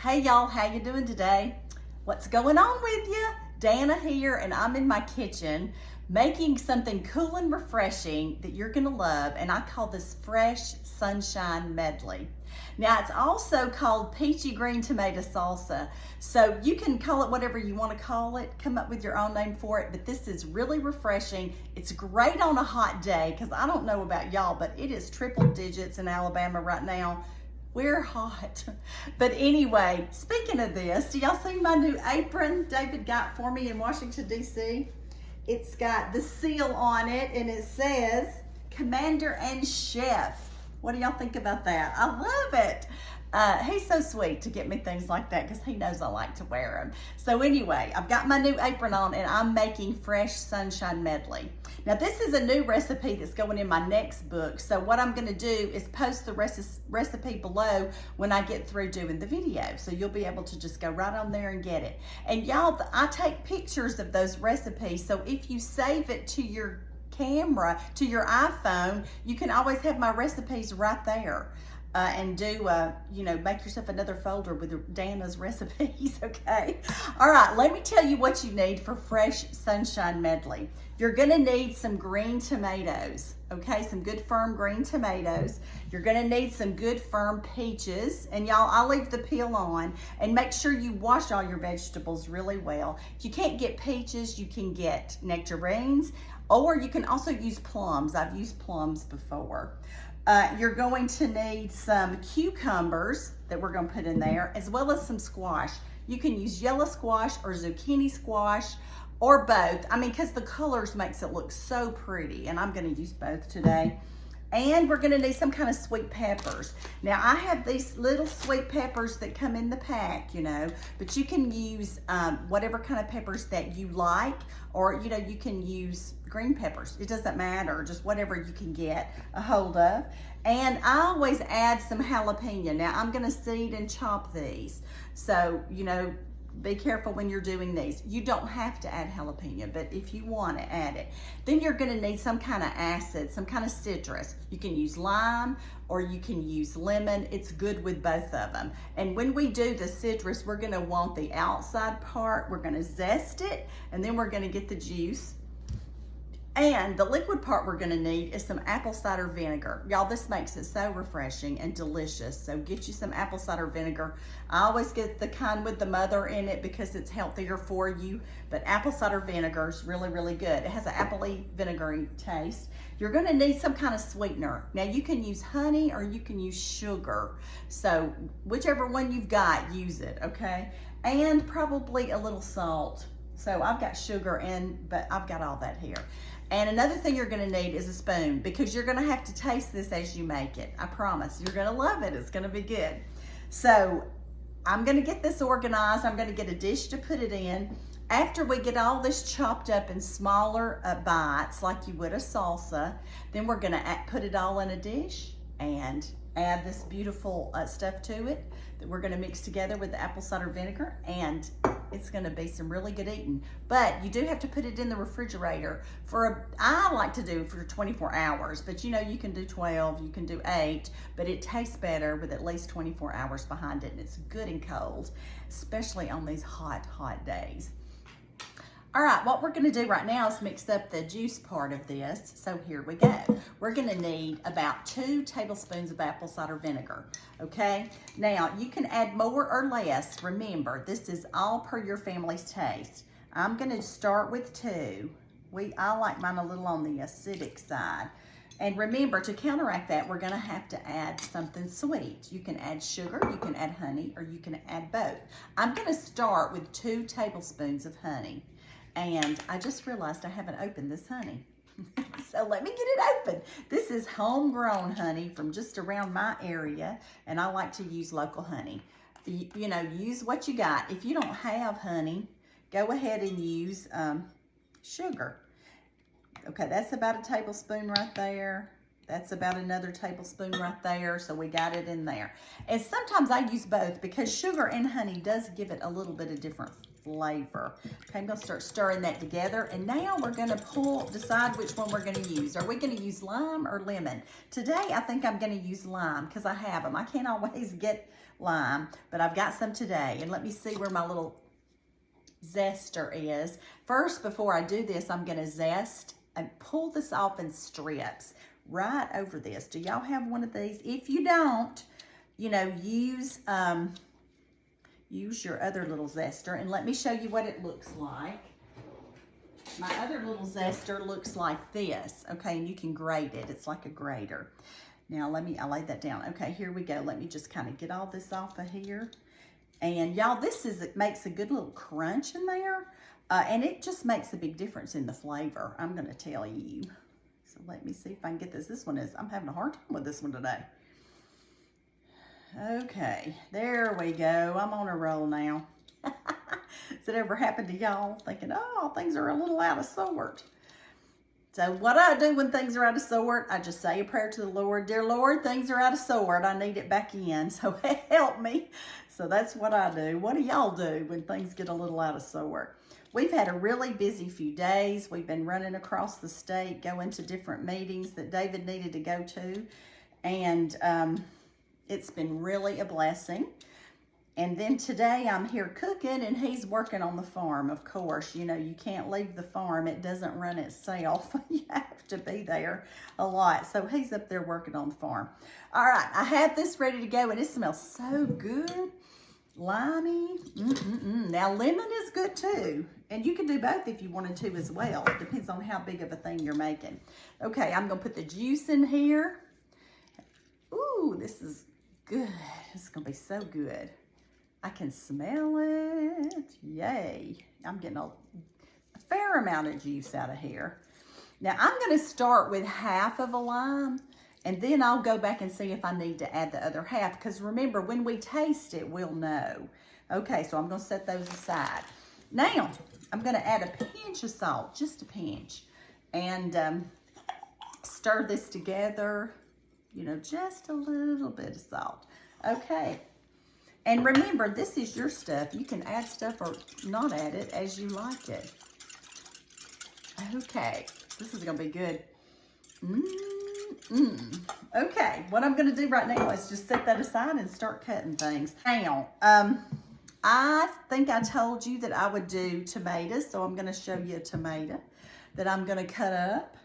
Hey y'all, how you doing today? What's going on with you? Dana here, and I'm in my kitchen making something cool and refreshing that you're gonna love, and I call this Fresh Sunshine Medley. Now it's also called peachy green tomato salsa, so you can call it whatever you want to call it, come up with your own name for it, but this is really refreshing. It's great on a hot day, because I don't know about y'all, but it is triple digits in Alabama right now. We're hot. But anyway, speaking of this, do y'all see my new apron David got for me in Washington, D.C.? It's got the seal on it, and it says Commander and Chef. What do y'all think about that? I love it. He's so sweet to get me things like that because he knows I like to wear them. So anyway, I've got my new apron on and I'm making Fresh Sunshine Medley. Now this is a new recipe that's going in my next book. So what I'm going to do is post the recipe below when I get through doing the video. So you'll be able to just go right on there and get it. And y'all, I take pictures of those recipes. So if you save it to your camera, to your iPhone, you can always have my recipes right there. And do, make yourself another folder with Dana's recipes, okay? All right, let me tell you what you need for Fresh Sunshine Medley. You're gonna need some green tomatoes, okay? Some good firm green tomatoes. You're gonna need some good firm peaches. And y'all, I'll leave the peel on. And make sure you wash all your vegetables really well. If you can't get peaches, you can get nectarines, or you can also use plums. I've used plums before. You're going to need some cucumbers that we're going to put in there, as well as some squash. You can use yellow squash or zucchini squash or both. I mean, because the colors makes it look so pretty, and I'm going to use both today. And we're going to need some kind of sweet peppers. Now, I have these little sweet peppers that come in the pack, but you can use whatever kind of peppers that you like, or, you can use green peppers. It doesn't matter, just whatever you can get a hold of. And I always add some jalapeno. Now, I'm going to seed and chop these. So, be careful when you're doing these. You don't have to add jalapeno, but if you want to add it. Then you're going to need some kind of acid, some kind of citrus. You can use lime or you can use lemon. It's good with both of them. And when we do the citrus, we're going to want the outside part. We're going to zest it, and then we're going to get the juice. And the liquid part we're gonna need is some apple cider vinegar. Y'all, this makes it so refreshing and delicious. So get you some apple cider vinegar. I always get the kind with the mother in it because it's healthier for you, but apple cider vinegar is really, really good. It has an appley vinegary taste. You're gonna need some kind of sweetener. Now you can use honey or you can use sugar. So whichever one you've got, use it, okay? And probably a little salt. So I've got sugar but I've got all that here. And another thing you're gonna need is a spoon, because you're gonna have to taste this as you make it. I promise, you're gonna love it, it's gonna be good. So I'm gonna get this organized. I'm gonna get a dish to put it in. After we get all this chopped up in smaller bites, like you would a salsa, then we're gonna put it all in a dish and add this beautiful stuff to it that we're gonna mix together with the apple cider vinegar, and it's gonna be some really good eating. But you do have to put it in the refrigerator I like to do for 24 hours, but you can do 12, you can do 8, but it tastes better with at least 24 hours behind it, and it's good and cold, especially on these hot, hot days. All right, what we're gonna do right now is mix up the juice part of this. So here we go. We're gonna need about 2 tablespoons of apple cider vinegar, okay? Now, you can add more or less. Remember, this is all per your family's taste. I'm gonna start with 2. I like mine a little on the acidic side. And remember, to counteract that, we're gonna have to add something sweet. You can add sugar, you can add honey, or you can add both. I'm gonna start with 2 tablespoons of honey. And I just realized I haven't opened this honey. So let me get it open. This is homegrown honey from just around my area, and I like to use local honey. Use what you got. If you don't have honey, go ahead and use sugar. Okay, that's about a tablespoon right there. That's about another tablespoon right there. So we got it in there. And sometimes I use both because sugar and honey does give it a little bit of different flavor. Okay, I'm gonna start stirring that together, and now we're gonna decide which one we're gonna use. Are we gonna use lime or lemon? Today, I think I'm gonna use lime because I have them. I can't always get lime, but I've got some today. And let me see where my little zester is. First, before I do this, I'm gonna zest and pull this off in strips right over this. Do y'all have one of these? If you don't, you know, use your other little zester, and let me show you what it looks like. My other little zester looks like this, okay, and you can grate it. It's like a grater. Now, I laid that down. Okay, here we go. Let me just kind of get all this off of here. And y'all, it makes a good little crunch in there, and it just makes a big difference in the flavor, I'm gonna tell you. So let me see if I can get this. I'm having a hard time with this one today. Okay, there we go. I'm on a roll now. Has it ever happened to y'all thinking, oh, things are a little out of sort? So what I do when things are out of sort, I just say a prayer to the Lord. Dear Lord, things are out of sort. I need it back in, so help me. So that's what I do. What do y'all do when things get a little out of sort? We've had a really busy few days. We've been running across the state, going to different meetings that David needed to go to. And it's been really a blessing. And then today I'm here cooking and he's working on the farm, of course. You know, you can't leave the farm. It doesn't run itself. You have to be there a lot. So he's up there working on the farm. All right, I have this ready to go and it smells so good. Limey. Now lemon is good too. And you can do both if you wanted to as well. It depends on how big of a thing you're making. Okay, I'm gonna put the juice in here. Ooh, this is good. This is gonna be so good. I can smell it. Yay. I'm getting a fair amount of juice out of here. Now I'm gonna start with half of a lime and then I'll go back and see if I need to add the other half, because remember, when we taste it, we'll know. Okay, so I'm gonna set those aside. Now, I'm gonna add a pinch of salt, just a pinch, and stir this together, you know, just a little bit of salt. Okay. And remember, this is your stuff. You can add stuff or not add it as you like it. Okay, this is gonna be good. Okay, what I'm gonna do right now is just set that aside and start cutting things. Now, I think I told you that I would do tomatoes, so I'm gonna show you a tomato that I'm gonna cut up.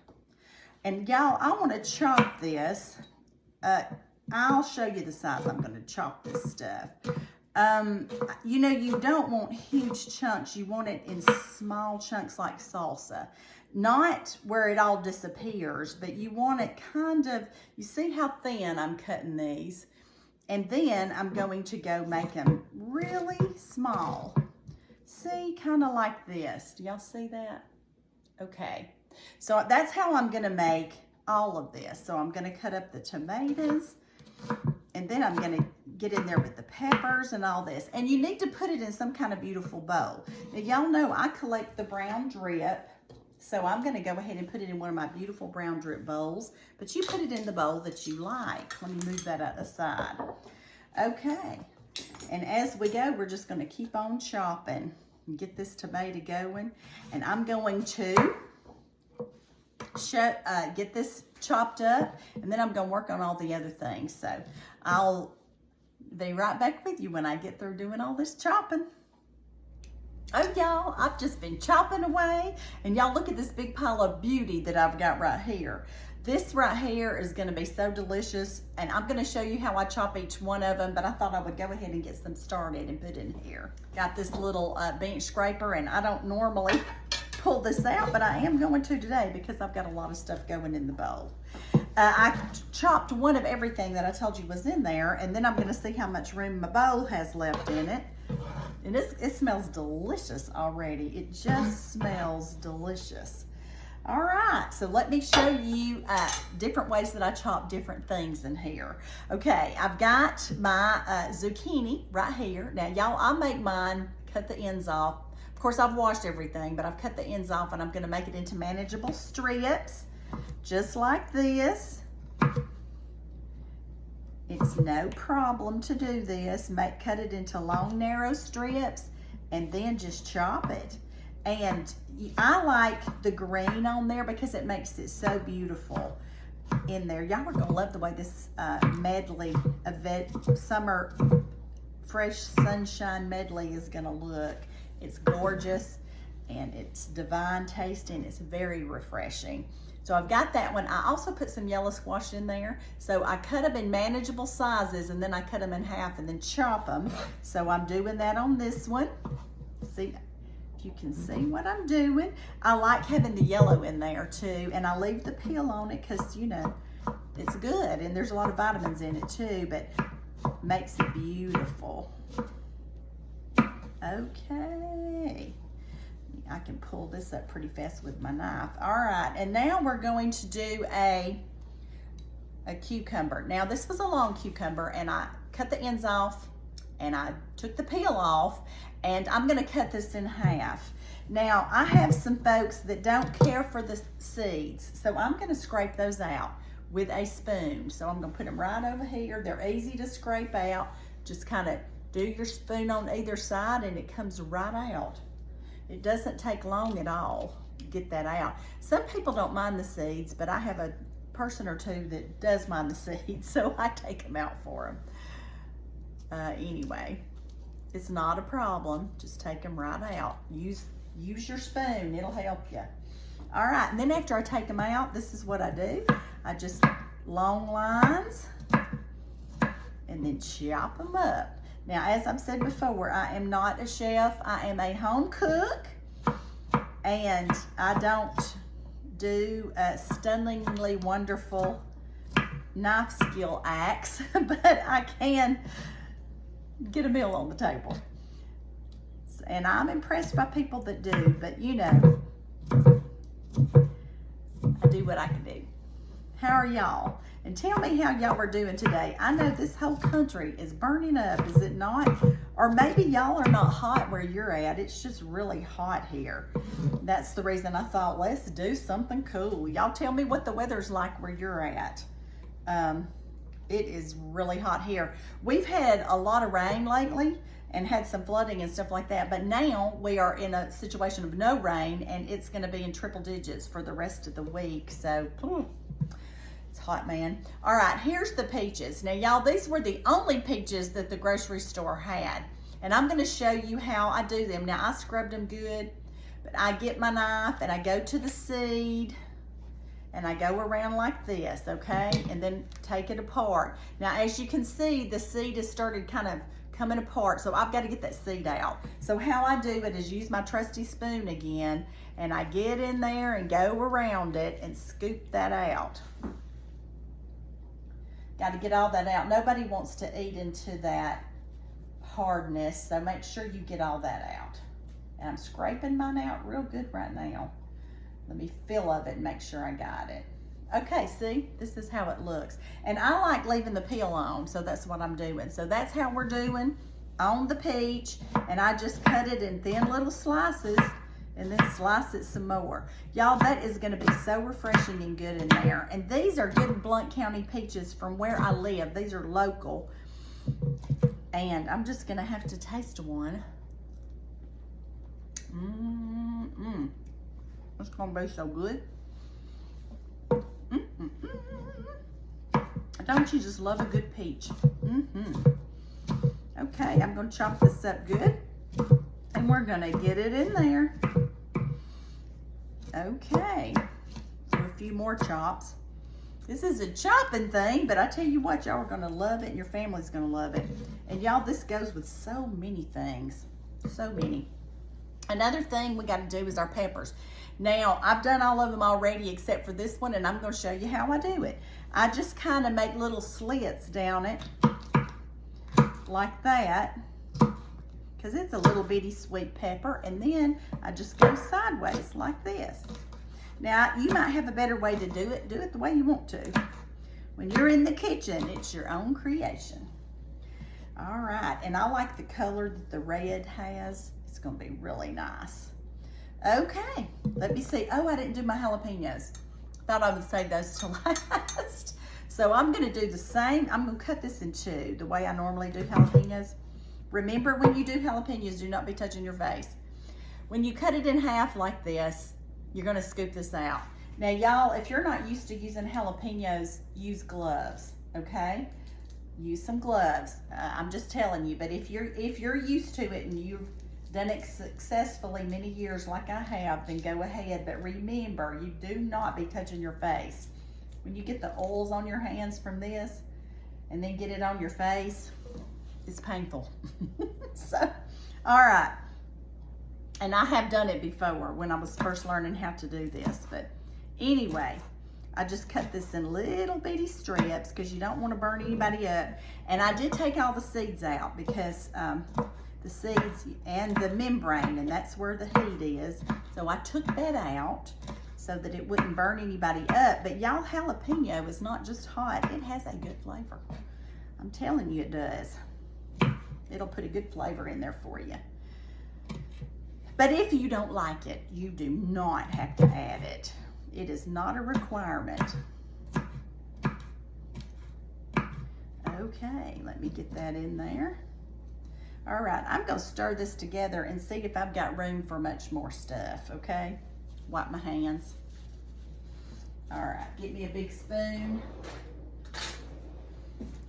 And y'all, I wanna chop this. I'll show you the size I'm gonna chop this stuff. You know, you don't want huge chunks. You want it in small chunks like salsa. Not where it all disappears, but you want it kind of, you see how thin I'm cutting these? And then I'm going to go make them really small. See, kind of like this. Do y'all see that? Okay. So that's how I'm gonna make all of this. So I'm gonna cut up the tomatoes, and then I'm gonna get in there with the peppers and all this. And you need to put it in some kind of beautiful bowl. Now, y'all know I collect the brown drip, so I'm gonna go ahead and put it in one of my beautiful brown drip bowls, but you put it in the bowl that you like. Let me move that aside. Okay, and as we go, we're just gonna keep on chopping and get this tomato going. And I'm going to get this chopped up, and then I'm gonna work on all the other things. So I'll be right back with you when I get through doing all this chopping. Oh y'all, I've just been chopping away, and y'all look at this big pile of beauty that I've got right here. This right here is gonna be so delicious, and I'm gonna show you how I chop each one of them, but I thought I would go ahead and get some started and put in here. Got this little bench scraper, and I don't normally pull this out, but I am going to today because I've got a lot of stuff going in the bowl. I chopped one of everything that I told you was in there, and then I'm gonna see how much room my bowl has left in it. And it smells delicious already. It just smells delicious. All right, so let me show you different ways that I chop different things in here. Okay, I've got my zucchini right here. Now, y'all, I make mine, cut the ends off. Of course, I've washed everything, but I've cut the ends off, and I'm gonna make it into manageable strips, just like this. It's no problem to do this. Cut it into long, narrow strips, and then just chop it. And I like the green on there because it makes it so beautiful in there. Y'all are gonna love the way this medley, summer Fresh Sunshine Medley is gonna look. It's gorgeous and it's divine tasting. It's very refreshing. So I've got that one. I also put some yellow squash in there. So I cut them in manageable sizes and then I cut them in half and then chop them. So I'm doing that on this one. See, if you can see what I'm doing. I like having the yellow in there too, and I leave the peel on it because, you know, it's good and there's a lot of vitamins in it too, but makes it beautiful. Okay. I can pull this up pretty fast with my knife. All right, and now we're going to do a cucumber. Now this was a long cucumber and I cut the ends off and I took the peel off, and I'm gonna cut this in half. Now I have some folks that don't care for the seeds, so I'm gonna scrape those out with a spoon. So I'm gonna put them right over here. They're easy to scrape out. Just kind of do your spoon on either side and it comes right out. It doesn't take long at all to get that out. Some people don't mind the seeds, but I have a person or two that does mind the seeds, so I take them out for them. Anyway, it's not a problem. Just take them right out. Use your spoon, it'll help you. All right, and then after I take them out, this is what I do. I just long lines and then chop them up. Now, as I've said before, I am not a chef. I am a home cook, and I don't do stunningly wonderful knife skill acts, but I can get a meal on the table. And I'm impressed by people that do, but you know, I do what I can do. How are y'all? And tell me how y'all are doing today. I know this whole country is burning up, is it not? Or maybe y'all are not hot where you're at. It's just really hot here. That's the reason I thought, let's do something cool. Y'all tell me what the weather's like where you're at. It is really hot here. We've had a lot of rain lately and had some flooding and stuff like that, but now we are in a situation of no rain and it's gonna be in triple digits for the rest of the week. So, it's hot, man. All right, here's the peaches. Now, y'all, these were the only peaches that the grocery store had. And I'm gonna show you how I do them. Now, I scrubbed them good, but I get my knife and I go to the seed and I go around like this, okay? And then take it apart. Now, as you can see, the seed has started kind of coming apart, so I've got to get that seed out. So how I do it is use my trusty spoon again, and I get in there and go around it and scoop that out. Got to get all that out. Nobody wants to eat into that hardness, so make sure you get all that out. And I'm scraping mine out real good right now. Let me feel of it and make sure I got it. Okay, see, this is how it looks. And I like leaving the peel on, so that's what I'm doing. So that's how we're doing on the peach, and I just cut it in thin little slices and then slice it some more. Y'all, that is gonna be so refreshing and good in there. And these are good Blount County peaches from where I live. These are local. And I'm just gonna have to taste one. It's gonna be so good. Don't you just love a good peach? Okay, I'm gonna chop this up good. And we're gonna get it in there. Okay, so a few more chops. This is a chopping thing, but I tell you what, y'all are gonna love it and your family's gonna love it. And y'all, this goes with so many things, so many. Another thing we gotta do is our peppers. Now, I've done all of them already except for this one, and I'm gonna show you how I do it. I just kind of make little slits down it like that, because it's a little bitty sweet pepper, and then I just go sideways like this. Now, you might have a better way to do it the way you want to. When you're in the kitchen, it's your own creation. All right, and I like the color that the red has. It's gonna be really nice. Okay, let me see. Oh, I didn't do my jalapenos. Thought I would save those till last. So I'm gonna do the same. I'm gonna cut this in two, the way I normally do jalapenos. Remember, when you do jalapenos, do not be touching your face. When you cut it in half like this, you're gonna scoop this out. Now, y'all, if you're not used to using jalapenos, use gloves, okay? use some gloves. I'm just telling you, but if you're used to it and you've done it successfully many years like I have, then go ahead. But remember, you do not be touching your face. When you get the oils on your hands from this and then get it on your face, it's painful. So, all right. And I have done it before when I was first learning how to do this. But anyway, I just cut this in little bitty strips because you don't want to burn anybody up. And I did take all the seeds out because the seeds and the membrane, and that's where the heat is. So I took that out so that it wouldn't burn anybody up. But y'all, jalapeno is not just hot, it has a good flavor. I'm telling you it does. It'll put a good flavor in there for you. But if you don't like it, you do not have to add it. It is not a requirement. Okay, let me get that in there. All right, I'm gonna stir this together and see if I've got room for much more stuff, okay? Wipe my hands. All right, get me a big spoon.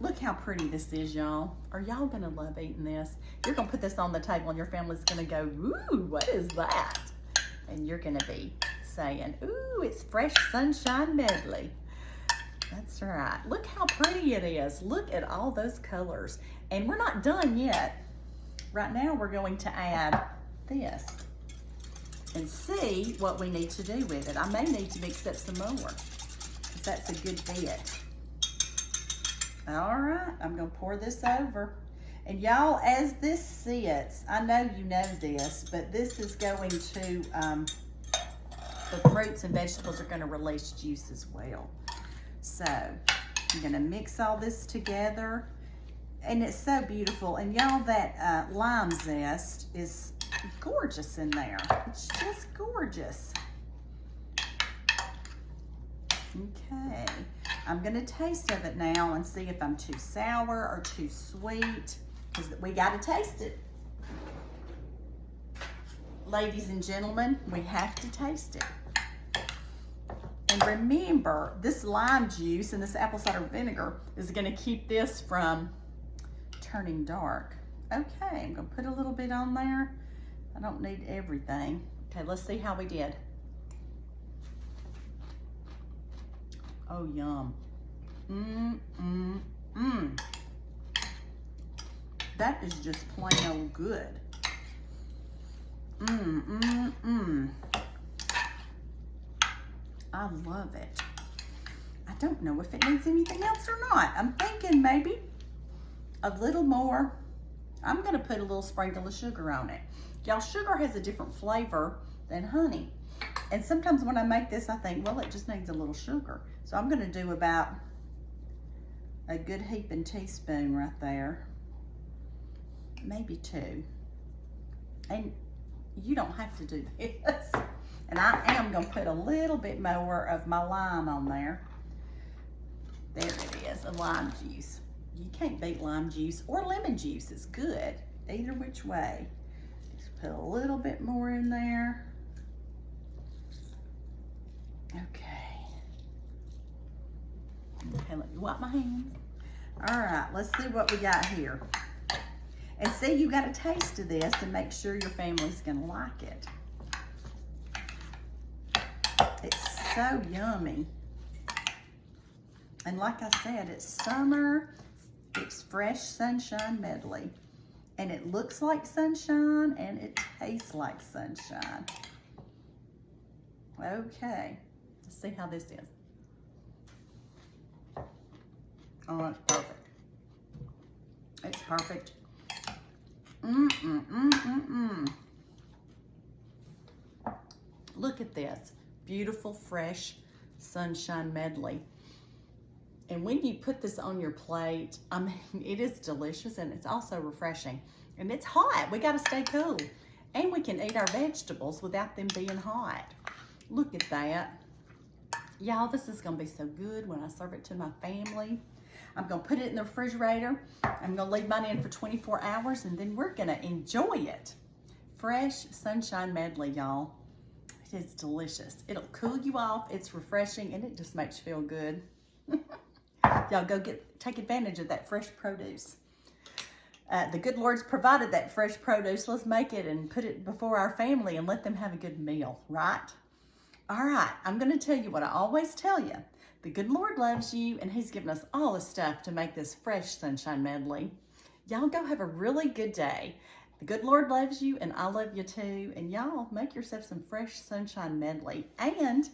Look how pretty this is, y'all. Are y'all gonna love eating this? You're gonna put this on the table and your family's gonna go, ooh, what is that? And you're gonna be saying, ooh, it's Fresh Sunshine Medley. That's right. Look how pretty it is. Look at all those colors. And we're not done yet. Right now, we're going to add this and see what we need to do with it. I may need to mix up some more because that's a good bit. All right, I'm gonna pour this over. And y'all, as this sits, I know you know this, but this is going to, the fruits and vegetables are gonna release juice as well. So, I'm gonna mix all this together. And it's so beautiful. And y'all, that lime zest is gorgeous in there. It's just gorgeous. Okay, I'm gonna taste of it now and see if I'm too sour or too sweet, because we gotta taste it. Ladies and gentlemen, we have to taste it. And remember, this lime juice and this apple cider vinegar is gonna keep this from turning dark. Okay, I'm gonna put a little bit on there. I don't need everything. Okay, let's see how we did. Oh, yum. That is just plain old good. I love it. I don't know if it needs anything else or not. I'm thinking maybe a little more. I'm gonna put a little sprinkle of sugar on it. Y'all, sugar has a different flavor than honey. And sometimes when I make this, I think, well, it just needs a little sugar. So I'm gonna do about a good heaping teaspoon right there. Maybe 2. And you don't have to do this. And I am gonna put a little bit more of my lime on there. There it is, a lime juice. You can't beat lime juice or lemon juice. It's good, either which way. Just put a little bit more in there. Okay, let me wipe my hands. All right, let's see what we got here. And see, you got a taste of this and make sure your family's gonna like it. It's so yummy. And like I said, it's summer. It's Fresh Sunshine Medley. And it looks like sunshine and it tastes like sunshine. Okay, let's see how this is. Oh, it's perfect. It's perfect. Look at this. Beautiful, fresh sunshine medley. And when you put this on your plate, I mean, it is delicious and it's also refreshing. And it's hot. We got to stay cool. And we can eat our vegetables without them being hot. Look at that. Y'all, this is going to be so good when I serve it to my family. I'm going to put it in the refrigerator. I'm going to leave mine in for 24 hours and then we're going to enjoy it. Fresh Sunshine Medley, y'all. It is delicious. It'll cool you off. It's refreshing and it just makes you feel good. Y'all go take advantage of that fresh produce. The good Lord's provided that fresh produce. Let's make it and put it before our family and let them have a good meal, right? All right, I'm going to tell you what I always tell you. The good Lord loves you, and He's given us all the stuff to make this Fresh Sunshine Medley. Y'all go have a really good day. The good Lord loves you, and I love you too. And y'all make yourself some Fresh Sunshine Medley. And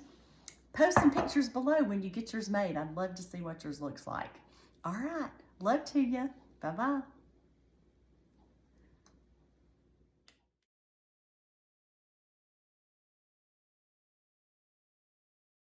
post some pictures below when you get yours made. I'd love to see what yours looks like. All right, love to you. Bye-bye.